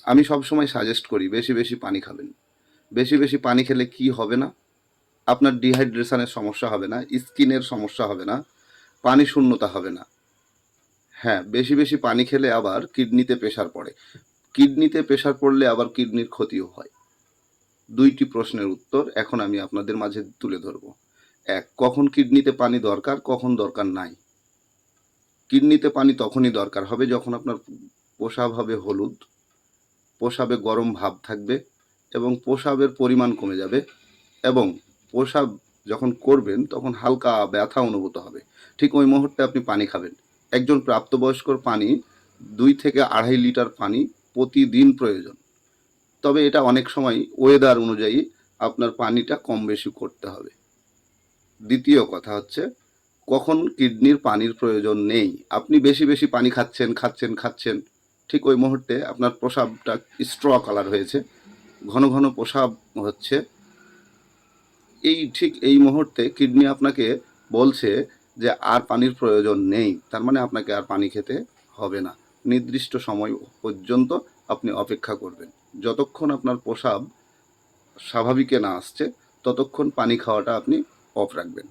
আমি সবসময় সাজেস্ট করি বেশি বেশি পানি খাবেন। বেশি বেশি পানি খেলে কি হবে না, আপনার ডিহাইড্রেশনের সমস্যা হবে না, স্কিনের সমস্যা হবে না, পানি শূন্যতা হবে না। হ্যাঁ, বেশি বেশি পানি খেলে আবার কিডনিতে প্রেশার পড়ে। কিডনিতে প্রেশার পড়লে আবার কিডনির ক্ষতিও হয়। দুইটি প্রশ্নের উত্তর এখন আমি আপনাদের মাঝে তুলে ধরব। এক, কখন কিডনিতে পানি দরকার, কখন দরকার নাই। কিডনিতে পানি তখনই দরকার হবে যখন আপনার প্রস্রাব হবে হলুদ, প্রস্রাবে গরম ভাব থাকবে এবং প্রস্রাবের পরিমাণ কমে যাবে এবং প্রস্রাব যখন করবেন তখন হালকা ব্যথা অনুভূত হবে। ঠিক ওই মুহূর্তে আপনি পানি খাবেন। একজন প্রাপ্তবয়স্কর পানি 2 থেকে 2.5 লিটার পানি প্রতিদিন প্রয়োজন। তবে এটা অনেক সময় ওয়েদার অনুযায়ী আপনার পানিটা কম বেশি করতে হবে। দ্বিতীয় কথা হচ্ছে, কখন কিডনির পানির প্রয়োজন নেই। আপনি বেশি বেশি পানি খাচ্ছেন খাচ্ছেন খাচ্ছেন, ঠিক ওই মুহূর্তে আপনার প্রস্রাবটা স্ট্র কালার হয়েছে, ঘন ঘন প্রস্রাব হচ্ছে, ঠিক এই মুহূর্তে কিডনি আপনাকে বলছে যে আর পানির প্রয়োজন নেই, তার মানে আপনাকে আর পানি খেতে হবে না। নির্দিষ্ট সময় পর্যন্ত আপনি অপেক্ষা করবেন। যতক্ষণ আপনার প্রস্রাব স্বাভাবিকে না আসছে ততক্ষণ পানি খাওয়াটা আপনি অফ রাখবেন।